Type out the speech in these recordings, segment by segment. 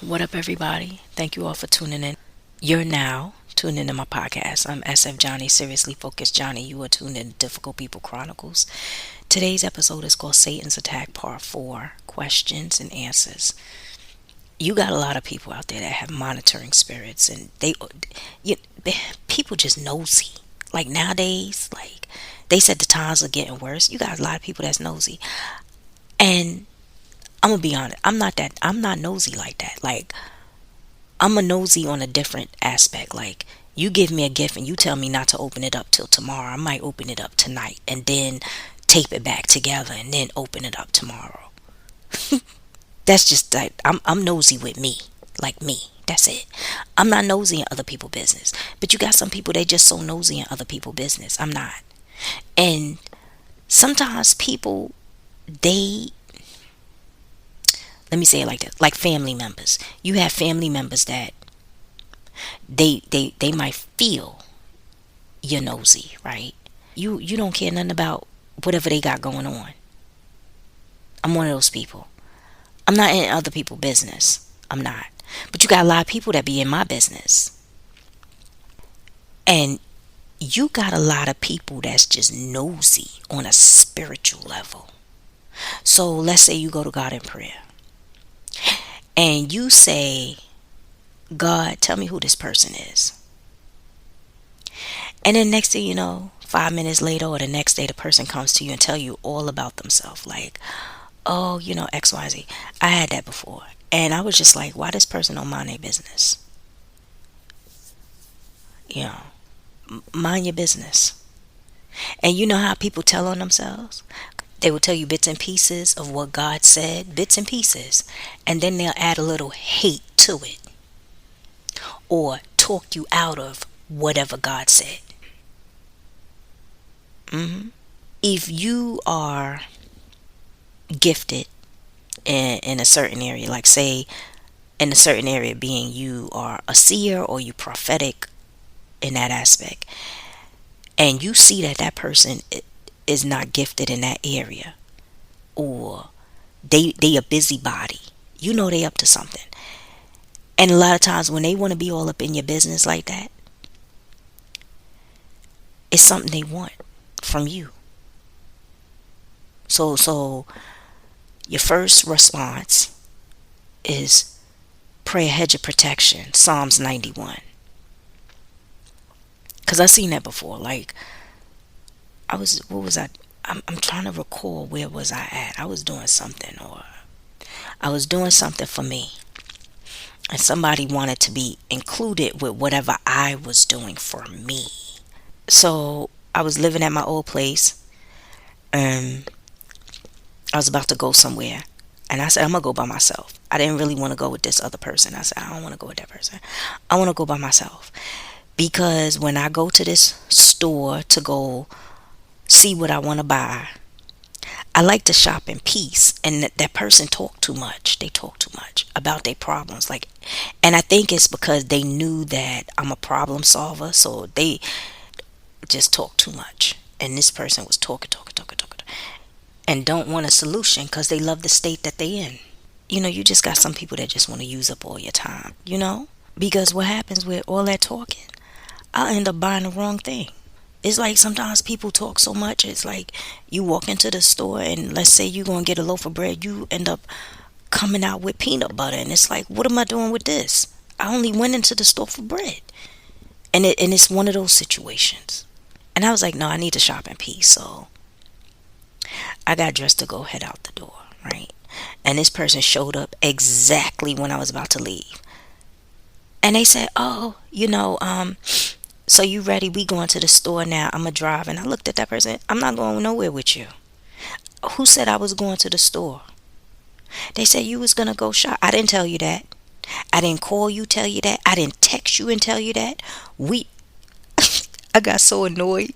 What up, everybody? Thank you all for tuning in. You're now tuned into my podcast. I'm SF Johnnie, Seriously Focused Johnnie. You are tuned in to Difficult People Chronicles. Today's episode is called Satan's Attack Part 4 Questions and Answers. You got a lot of people out there that have monitoring spirits, and you, people just nosy. Like nowadays, like they said the times are getting worse. You got a lot of people that's nosy. And I'm gonna be honest, I'm not nosy like that. Like, I'm a nosy on a different aspect. Like, you give me a gift and you tell me not to open it up till tomorrow. I might open it up tonight and then tape it back together and then open it up tomorrow. That's just like I'm nosy with me. Like me. That's it. I'm not nosy in other people's business. But you got some people they just so nosy in other people's business. I'm not. And sometimes people they let me say it like this, like family members. You have family members that they might feel you're nosy, right? You don't care nothing about whatever they got going on. I'm one of those people. I'm not in other people's business. I'm not. But you got a lot of people that be in my business. And you got a lot of people that's just nosy on a spiritual level. So let's say you go to God in prayer and you say, God, tell me who this person is. And then next thing you know, 5 minutes later or the next day, the person comes to you and tell you all about themselves. Like, oh, XYZ. I had that before. And I was just like, why this person don't mind their business? You know, mind your business. And you know how people tell on themselves? They will tell you bits and pieces of what God said, bits and pieces. And then they'll add a little hate to it. Or talk you out of whatever God said. If you are gifted in a certain area, like say in a certain area being you are a seer or you prophetic in that aspect, and you see that person is not gifted in that area, or they a busybody, they up to something. And a lot of times when they want to be all up in your business like that, it's something they want from you. So your first response is pray a hedge of protection, Psalms 91. Because I've seen that before. Like, what was I? I'm trying to recall where was I at. I was doing something, or I was doing something for me. And somebody wanted to be included with whatever I was doing for me. So I was living at my old place, and I was about to go somewhere. And I said, I'm going to go by myself. I didn't really want to go with this other person. I said, I don't want to go with that person. I want to go by myself. Because when I go to this store to go see what I want to buy, I like to shop in peace. And that person talk too much. They talk too much about their problems. And I think it's because they knew that I'm a problem solver. So they just talk too much. And this person was talking. And don't want a solution because they love the state that they in. You just got some people that just want to use up all your time, Because what happens with all that talking, I'll end up buying the wrong thing. It's like sometimes people talk so much, it's like you walk into the store and let's say you're going to get a loaf of bread, you end up coming out with peanut butter. And it's like, what am I doing with this? I only went into the store for bread. And it's one of those situations. And I was like, no, I need to shop in peace. So I got dressed to go head out the door, right? And this person showed up exactly when I was about to leave. And they said, oh, so you ready? We going to the store now. I'm going to drive. And I looked at that person. I'm not going nowhere with you. Who said I was going to the store? They said you was going to go shop. I didn't tell you that. I didn't call you, tell you that. I didn't text you and tell you that. I got so annoyed.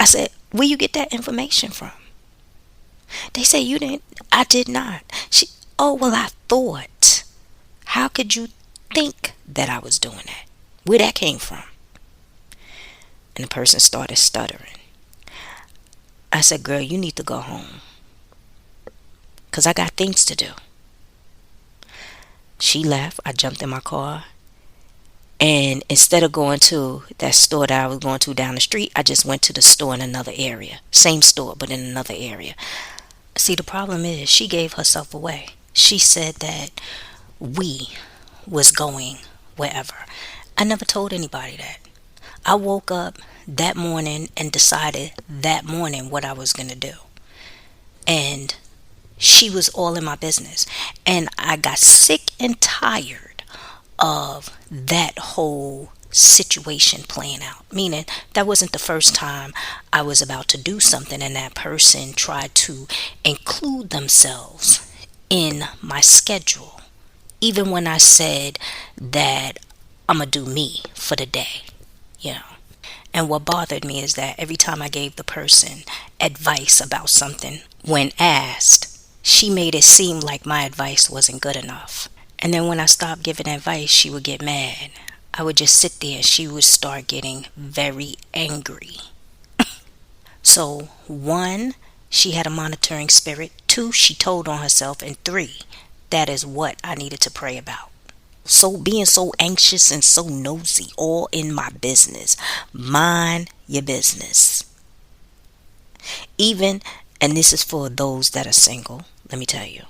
I said, where you get that information from? They say you didn't. I did not. Well, I thought. How could you think that I was doing that? Where that came from? And the person started stuttering. I said, girl, you need to go home. Because I got things to do. She left. I jumped in my car. And instead of going to that store that I was going to down the street, I just went to the store in another area. Same store, but in another area. See, the problem is she gave herself away. She said that we was going wherever. I never told anybody that. I woke up that morning and decided that morning what I was going to do. And she was all in my business. And I got sick and tired of that whole situation playing out. Meaning, that wasn't the first time I was about to do something and that person tried to include themselves in my schedule. Even when I said that I'm going to do me for the day, you know. And what bothered me is that every time I gave the person advice about something, when asked, she made it seem like my advice wasn't good enough. And then when I stopped giving advice, she would get mad. I would just sit there and she would start getting very angry. So, one, she had a monitoring spirit. Two, she told on herself. And three, that is what I needed to pray about. So being so anxious and so nosy, all in my business. Mind your business. Even, and this is for those that are single, let me tell you.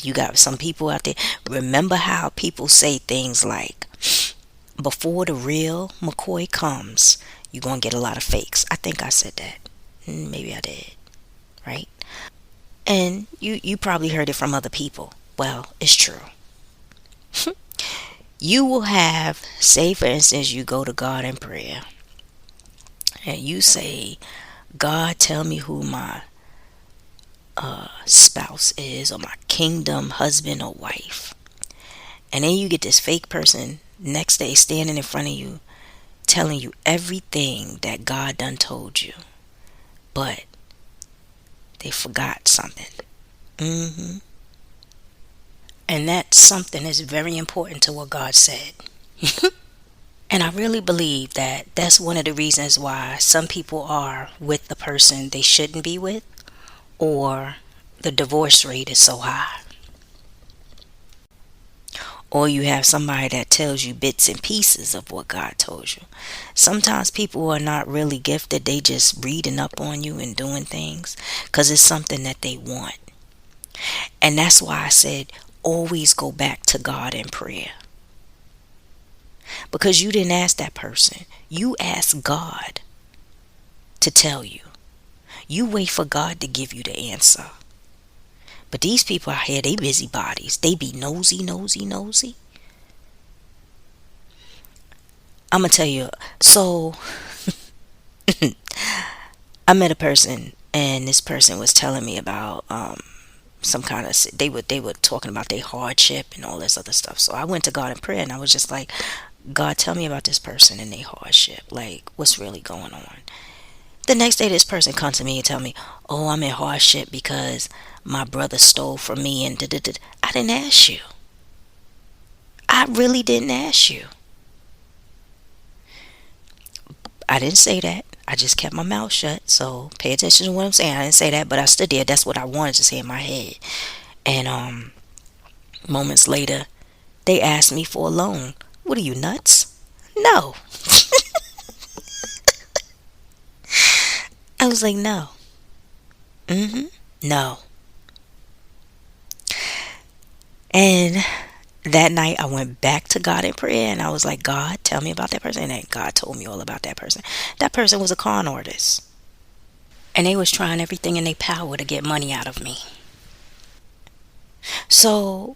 You got some people out there. Remember how people say things like, before the real McCoy comes, you're going to get a lot of fakes. I think I said that. Maybe I did. Right? And you probably heard it from other people. Well, it's true. You will have, say for instance, you go to God in prayer. And you say, God, tell me who my spouse is, or my kingdom husband or wife. And then you get this fake person next day standing in front of you telling you everything that God done told you, but they forgot something. And that something is very important to what God said. And I really believe that that's one of the reasons why some people are with the person they shouldn't be with, or the divorce rate is so high. Or you have somebody that tells you bits and pieces of what God told you. Sometimes people are not really gifted. They just reading up on you and doing things because it's something that they want. And that's why I said always go back to God in prayer. Because you didn't ask that person. You asked God to tell you. You wait for God to give you the answer. But these people out here, they busybodies. They be nosy. I'm going to tell you. So, I met a person, and this person was telling me about some kind of, they were talking about their hardship and all this other stuff. So I went to God in prayer, and I was just like, God, tell me about this person and their hardship. Like, what's really going on? The next day, this person comes to me and tell me, oh, I'm in hardship because my brother stole from me and da-da-da. I didn't ask you. I really didn't ask you. I didn't say that. I just kept my mouth shut. So pay attention to what I'm saying. I didn't say that, but I stood there. That's what I wanted to say in my head. And moments later, they asked me for a loan. What are you, nuts? No. I was like, no. No. And that night I went back to God in prayer and I was like, God, tell me about that person. And then God told me all about that person. That person was a con artist. And they was trying everything in their power to get money out of me. So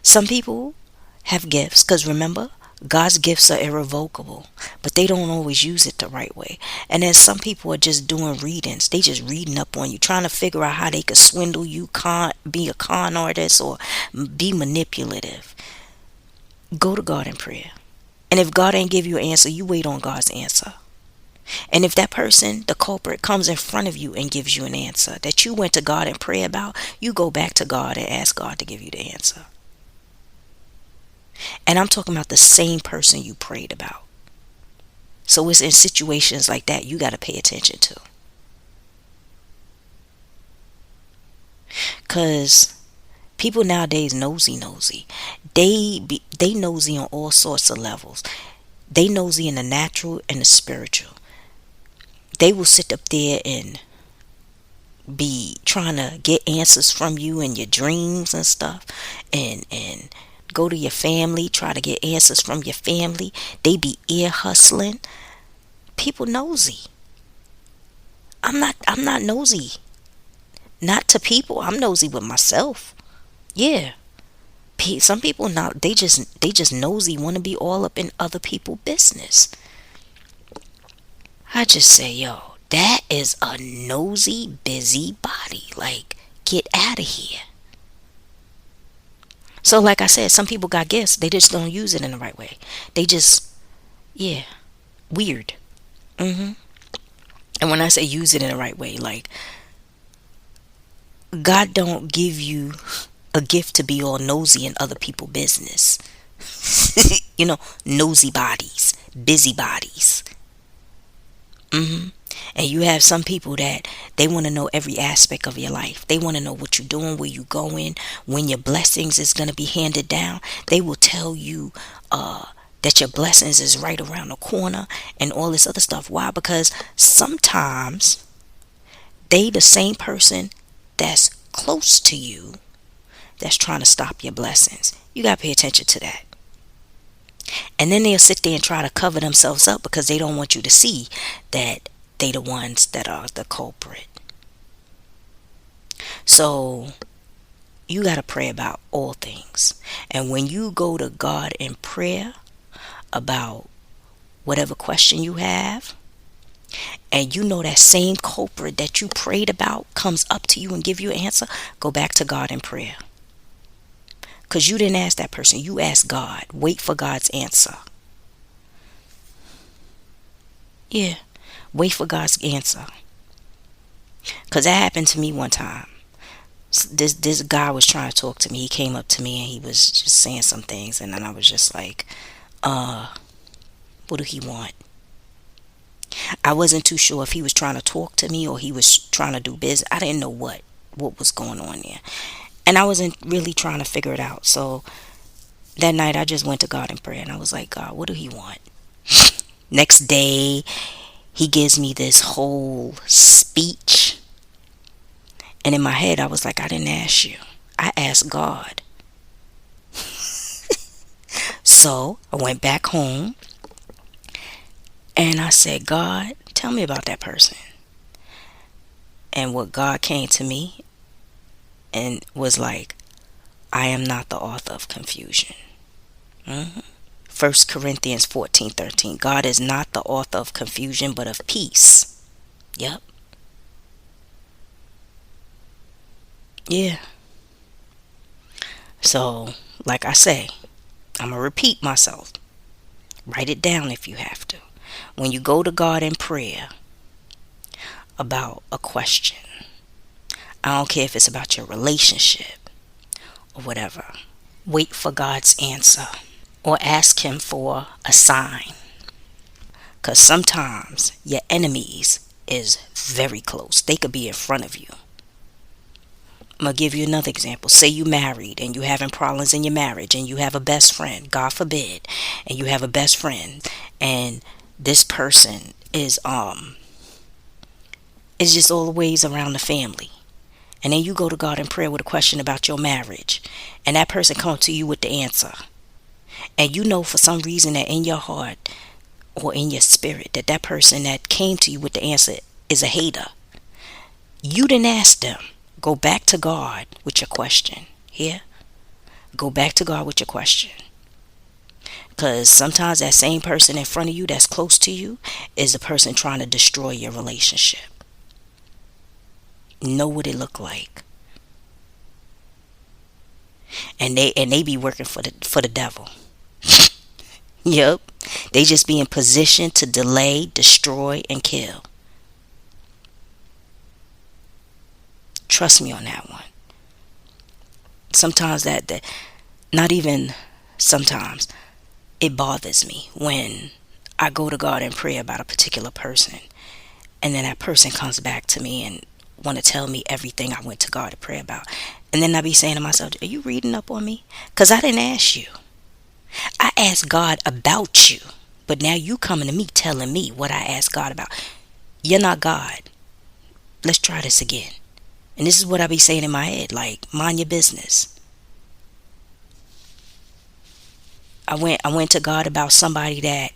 some people have gifts, because remember, God's gifts are irrevocable, but they don't always use it the right way. And then some people are just doing readings. They just reading up on you, trying to figure out how they could swindle you, be a con artist, or be manipulative. Go to God in prayer. And if God ain't give you an answer, you wait on God's answer. And if that person, the culprit, comes in front of you and gives you an answer that you went to God in prayer about, you go back to God and ask God to give you the answer. And I'm talking about the same person you prayed about. So it's in situations like that you got to pay attention to. Because People nowadays nosy. They nosy on all sorts of levels. They nosy in the natural and the spiritual. They will sit up there and be trying to get answers from you in your dreams and stuff, and go to your family, try to get answers from your family. They be ear hustling. People nosy. I'm not nosy. Not to people. I'm nosy with myself. Yeah. Some people not, they just nosy, want to be all up in other people's business. I just say, yo, that is a nosy, busy body. Like, get out of here. So, like I said, some people got gifts. They just don't use it in the right way. They just, yeah, weird. hmm And when I say use it in the right way, like, God don't give you a gift to be all nosy in other people's business. Nosy bodies, busy bodies. And you have some people that they want to know every aspect of your life. They want to know what you're doing, where you going, when your blessings is going to be handed down. They will tell you that your blessings is right around the corner and all this other stuff. Why? Because sometimes they the same person that's close to you that's trying to stop your blessings. You got to pay attention to that. And then they'll sit there and try to cover themselves up because they don't want you to see that they the ones that are the culprit. So you got to pray about all things. And when you go to God in prayer about whatever question you have, and you know that same culprit that you prayed about comes up to you and give you an answer, go back to God in prayer. Because you didn't ask that person. You asked God. Wait for God's answer. Yeah. Wait for God's answer. Because that happened to me one time. This guy was trying to talk to me. He came up to me and he was just saying some things. And then I was just like, what do he want? I wasn't too sure if he was trying to talk to me or he was trying to do business. I didn't know what was going on there. And I wasn't really trying to figure it out. So that night I just went to God in prayer and I was like, God, what do he want? Next day, he gives me this whole speech. And in my head, I was like, I didn't ask you. I asked God. So I went back home and I said, God, tell me about that person. And what God came to me and was like, I am not the author of confusion. 1 Corinthians 14:13. God is not the author of confusion, but of peace. Yep. Yeah. So, like I say, I'm going to repeat myself. Write it down if you have to. When you go to God in prayer about a question, I don't care if it's about your relationship or whatever, wait for God's answer or ask him for a sign. Because sometimes your enemies is very close. They could be in front of you. I'm going to give you another example. Say you married and you having problems in your marriage and you have a best friend, God forbid, and you have a best friend and this person is just always around the family. And then you go to God in prayer with a question about your marriage and that person comes to you with the answer. And you know for some reason that in your heart or in your spirit that person that came to you with the answer is a hater. You didn't ask them. Go back to God with your question. Here. Go back to God with your question. Because sometimes that same person in front of you that's close to you is the person trying to destroy your relationship. Know what it look like. And they be working for the devil. Yep. They just be in position to delay, destroy, and kill. Trust me on that one. Sometimes that not even sometimes, it bothers me when I go to God in prayer about a particular person and then that person comes back to me and want to tell me everything I went to God to pray about. And then I be saying to myself, are you reading up on me? Because I didn't ask you. I asked God about you. But now you coming to me telling me what I asked God about. You're not God. Let's try this again. And this is what I be saying in my head, like, mind your business. I went to God about somebody that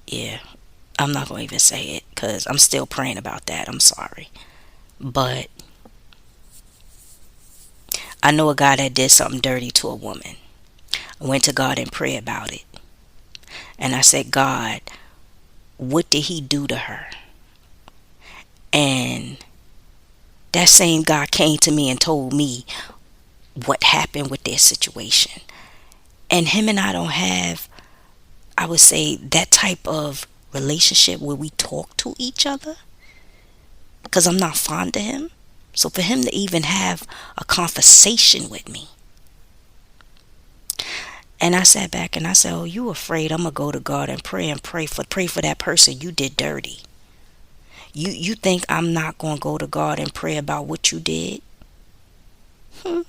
yeah, I'm not gonna even say it because I'm still praying about that. I'm sorry. But I know a guy that did something dirty to a woman. I went to God and prayed about it. And I said, God, what did he do to her? And that same God came to me and told me what happened with their situation. And him and I don't have, I would say, that type of relationship where we talk to each other because I'm not fond of him. So for him to even have a conversation with me, and I sat back and I said, "Oh, you afraid I'm gonna go to God and pray for that person you did dirty? You think I'm not gonna go to God and pray about what you did?" Hmm.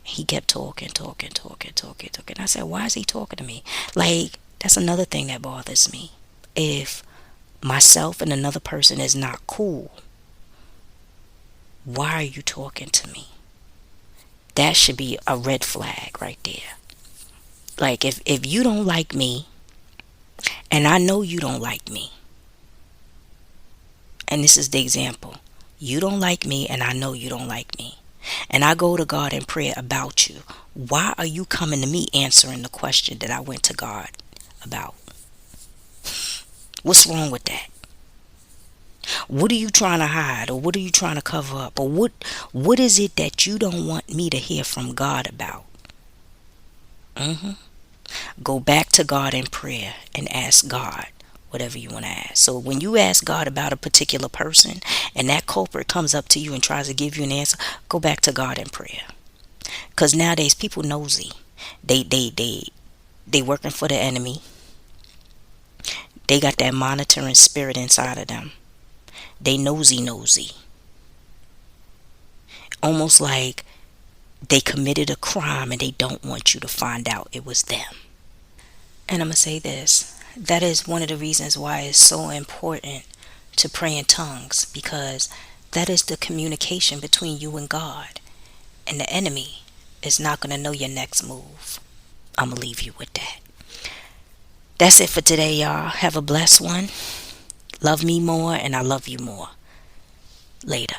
He kept talking, talking, talking, talking, talking. I said, "Why is he talking to me?" Like, that's another thing that bothers me. If myself and another person is not cool, why are you talking to me? That should be a red flag right there. Like, if you don't like me and I know you don't like me, and this is the example, you don't like me and I know you don't like me, and I go to God and pray about you, why are you coming to me answering the question that I went to God about? What's wrong with that? What are you trying to hide, or what are you trying to cover up, or what is it that you don't want me to hear from God about? hmm Go back to God in prayer and ask God whatever you want to ask. So when you ask God about a particular person and that culprit comes up to you and tries to give you an answer, go back to God in prayer. Because nowadays people nosy. They working for the enemy. They got that monitoring spirit inside of them. They nosy. Almost like they committed a crime and they don't want you to find out it was them. And I'm going to say this. That is one of the reasons why it's so important to pray in tongues, because that is the communication between you and God. And the enemy is not going to know your next move. I'm going to leave you with that. That's it for today, y'all. Have a blessed one. Love me more and I love you more. Later.